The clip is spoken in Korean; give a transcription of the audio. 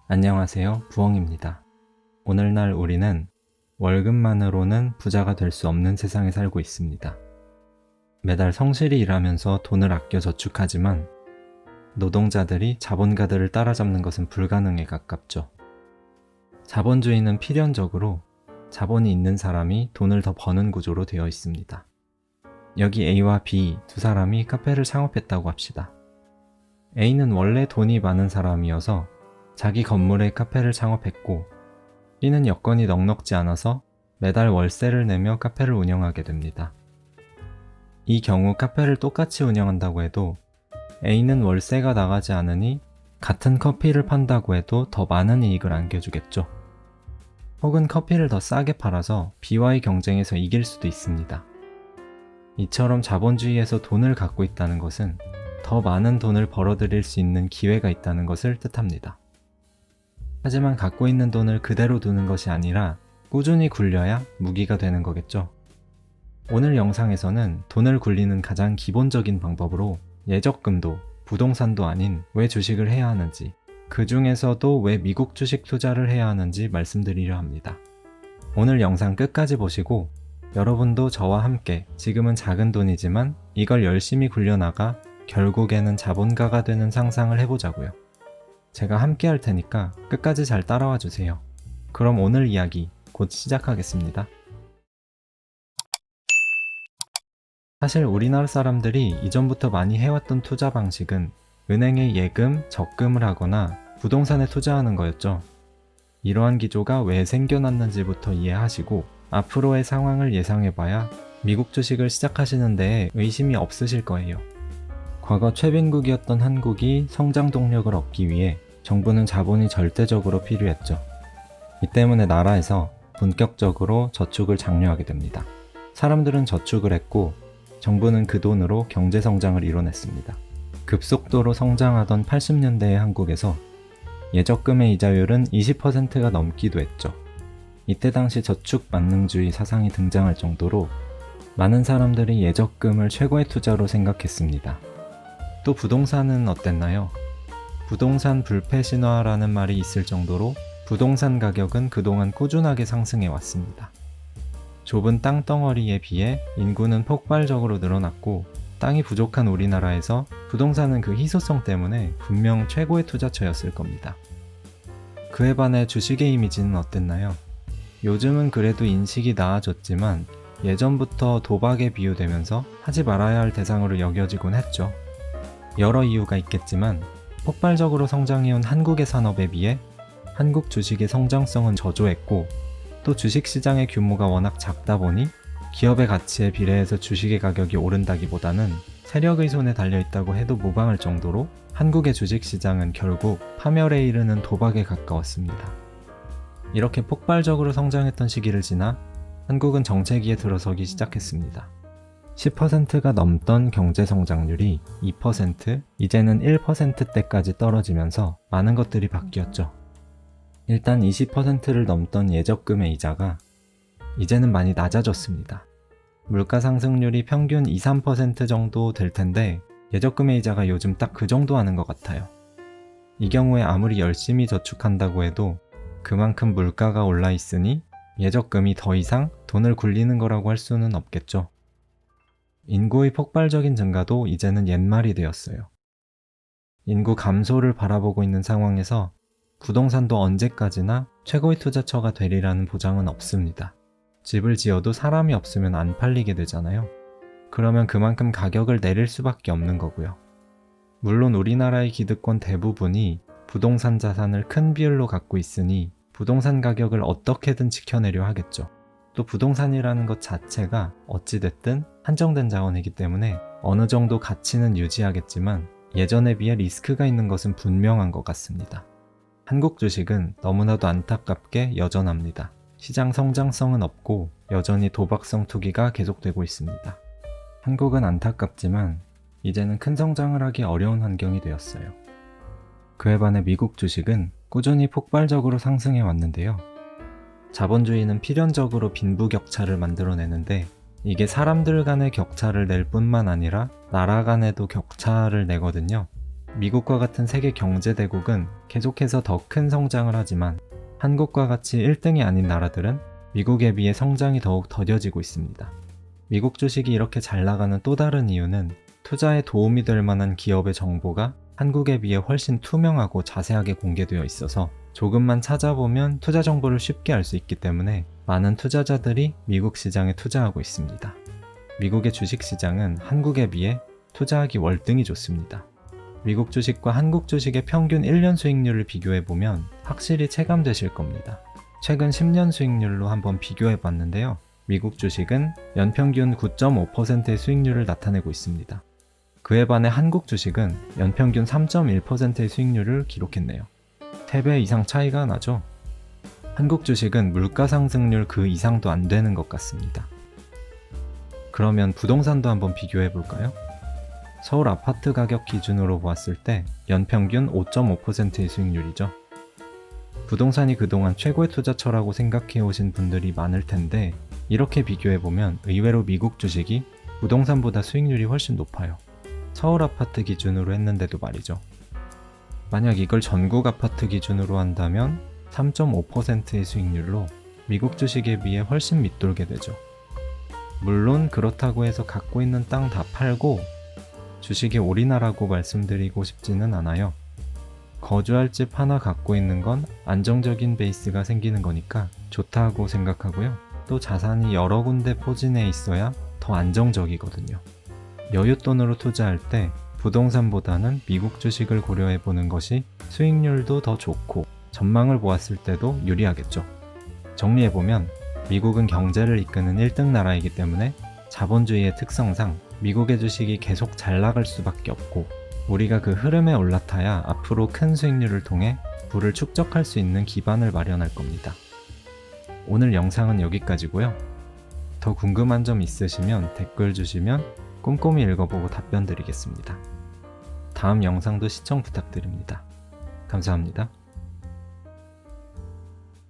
안녕하세요, 부엉입니다. 오늘날 우리는 월급만으로는 부자가 될 수 없는 세상에 살고 있습니다. 매달 성실히 일하면서 돈을 아껴 저축하지만 노동자들이 자본가들을 따라잡는 것은 불가능에 가깝죠. 자본주의는 필연적으로 자본이 있는 사람이 돈을 더 버는 구조로 되어 있습니다. 여기 A와 B 두 사람이 카페를 창업했다고 합시다. A는 원래 돈이 많은 사람이어서 자기 건물에 카페를 창업했고, B는 여건이 넉넉지 않아서 매달 월세를 내며 카페를 운영하게 됩니다. 이 경우 카페를 똑같이 운영한다고 해도 A는 월세가 나가지 않으니 같은 커피를 판다고 해도 더 많은 이익을 안겨주겠죠. 혹은 커피를 더 싸게 팔아서 B와의 경쟁에서 이길 수도 있습니다. 이처럼 자본주의에서 돈을 갖고 있다는 것은 더 많은 돈을 벌어들일 수 있는 기회가 있다는 것을 뜻합니다. 하지만 갖고 있는 돈을 그대로 두는 것이 아니라 꾸준히 굴려야 무기가 되는 거겠죠. 오늘 영상에서는 돈을 굴리는 가장 기본적인 방법으로 예적금도 부동산도 아닌 왜 주식을 해야 하는지, 그 중에서도 왜 미국 주식 투자를 해야 하는지 말씀드리려 합니다. 오늘 영상 끝까지 보시고 여러분도 저와 함께 지금은 작은 돈이지만 이걸 열심히 굴려나가 결국에는 자본가가 되는 상상을 해보자고요. 제가 함께 할 테니까 끝까지 잘 따라와 주세요. 그럼 오늘 이야기 곧 시작하겠습니다. 사실 우리나라 사람들이 이전부터 많이 해왔던 투자 방식은 은행에 예금, 적금을 하거나 부동산에 투자하는 거였죠. 이러한 기조가 왜 생겨났는지부터 이해하시고 앞으로의 상황을 예상해봐야 미국 주식을 시작하시는 데에 의심이 없으실 거예요. 과거 최빈국이었던 한국이 성장 동력을 얻기 위해 정부는 자본이 절대적으로 필요했죠. 이 때문에 나라에서 본격적으로 저축을 장려하게 됩니다. 사람들은 저축을 했고 정부는 그 돈으로 경제 성장을 이뤄냈습니다. 급속도로 성장하던 80년대의 한국에서 예적금의 이자율은 20%가 넘기도 했죠. 이때 당시 저축 만능주의 사상이 등장할 정도로 많은 사람들이 예적금을 최고의 투자로 생각했습니다. 또 부동산은 어땠나요? 부동산 불패 신화라는 말이 있을 정도로 부동산 가격은 그동안 꾸준하게 상승해 왔습니다. 좁은 땅덩어리에 비해 인구는 폭발적으로 늘어났고 땅이 부족한 우리나라에서 부동산은 그 희소성 때문에 분명 최고의 투자처였을 겁니다. 그에 반해 주식의 이미지는 어땠나요? 요즘은 그래도 인식이 나아졌지만 예전부터 도박에 비유되면서 하지 말아야 할 대상으로 여겨지곤 했죠. 여러 이유가 있겠지만 폭발적으로 성장해온 한국의 산업에 비해 한국 주식의 성장성은 저조했고 또 주식시장의 규모가 워낙 작다 보니 기업의 가치에 비례해서 주식의 가격이 오른다기보다는 세력의 손에 달려있다고 해도 무방할 정도로 한국의 주식시장은 결국 파멸에 이르는 도박에 가까웠습니다. 이렇게 폭발적으로 성장했던 시기를 지나 한국은 정체기에 들어서기 시작했습니다. 10%가 넘던 경제 성장률이 2%, 이제는 1%대까지 떨어지면서 많은 것들이 바뀌었죠. 일단 20%를 넘던 예적금의 이자가 이제는 많이 낮아졌습니다. 물가 상승률이 평균 2~3% 정도 될 텐데 예적금의 이자가 요즘 딱 그 정도 하는 것 같아요. 이 경우에 아무리 열심히 저축한다고 해도 그만큼 물가가 올라 있으니 예적금이 더 이상 돈을 굴리는 거라고 할 수는 없겠죠. 인구의 폭발적인 증가도 이제는 옛말이 되었어요. 인구 감소를 바라보고 있는 상황에서 부동산도 언제까지나 최고의 투자처가 되리라는 보장은 없습니다. 집을 지어도 사람이 없으면 안 팔리게 되잖아요. 그러면 그만큼 가격을 내릴 수밖에 없는 거고요. 물론 우리나라의 기득권 대부분이 부동산 자산을 큰 비율로 갖고 있으니 부동산 가격을 어떻게든 지켜내려 하겠죠. 또 부동산이라는 것 자체가 어찌됐든 한정된 자원이기 때문에 어느 정도 가치는 유지하겠지만 예전에 비해 리스크가 있는 것은 분명한 것 같습니다. 한국 주식은 너무나도 안타깝게 여전합니다. 시장 성장성은 없고 여전히 도박성 투기가 계속되고 있습니다. 한국은 안타깝지만 이제는 큰 성장을 하기 어려운 환경이 되었어요. 그에 반해 미국 주식은 꾸준히 폭발적으로 상승해 왔는데요. 자본주의는 필연적으로 빈부격차를 만들어내는데 이게 사람들 간의 격차를 낼 뿐만 아니라 나라 간에도 격차를 내거든요. 미국과 같은 세계 경제대국은 계속해서 더 큰 성장을 하지만 한국과 같이 1등이 아닌 나라들은 미국에 비해 성장이 더욱 더뎌지고 있습니다. 미국 주식이 이렇게 잘 나가는 또 다른 이유는 투자에 도움이 될 만한 기업의 정보가 한국에 비해 훨씬 투명하고 자세하게 공개되어 있어서 조금만 찾아보면 투자 정보를 쉽게 알 수 있기 때문에 많은 투자자들이 미국 시장에 투자하고 있습니다. 미국의 주식 시장은 한국에 비해 투자하기 월등히 좋습니다. 미국 주식과 한국 주식의 평균 1년 수익률을 비교해보면 확실히 체감되실 겁니다. 최근 10년 수익률로 한번 비교해봤는데요. 미국 주식은 연평균 9.5%의 수익률을 나타내고 있습니다. 그에 반해 한국 주식은 연평균 3.1%의 수익률을 기록했네요. 3배 이상 차이가 나죠? 한국 주식은 물가 상승률 그 이상도 안 되는 것 같습니다. 그러면 부동산도 한번 비교해 볼까요? 서울 아파트 가격 기준으로 보았을 때 연평균 5.5%의 수익률이죠. 부동산이 그동안 최고의 투자처라고 생각해 오신 분들이 많을 텐데 이렇게 비교해 보면 의외로 미국 주식이 부동산보다 수익률이 훨씬 높아요. 서울 아파트 기준으로 했는데도 말이죠. 만약 이걸 전국 아파트 기준으로 한다면 3.5%의 수익률로 미국 주식에 비해 훨씬 밑돌게 되죠. 물론 그렇다고 해서 갖고 있는 땅 다 팔고 주식이 올인하라고 말씀드리고 싶지는 않아요. 거주할 집 하나 갖고 있는 건 안정적인 베이스가 생기는 거니까 좋다고 생각하고요. 또 자산이 여러 군데 포진해 있어야 더 안정적이거든요. 여윳돈으로 투자할 때 부동산보다는 미국 주식을 고려해 보는 것이 수익률도 더 좋고 전망을 보았을 때도 유리하겠죠. 정리해보면 미국은 경제를 이끄는 1등 나라이기 때문에 자본주의의 특성상 미국의 주식이 계속 잘 나갈 수밖에 없고 우리가 그 흐름에 올라타야 앞으로 큰 수익률을 통해 부를 축적할 수 있는 기반을 마련할 겁니다. 오늘 영상은 여기까지고요. 더 궁금한 점 있으시면 댓글 주시면 꼼꼼히 읽어보고 답변 드리겠습니다. 다음 영상도 시청 부탁드립니다. 감사합니다.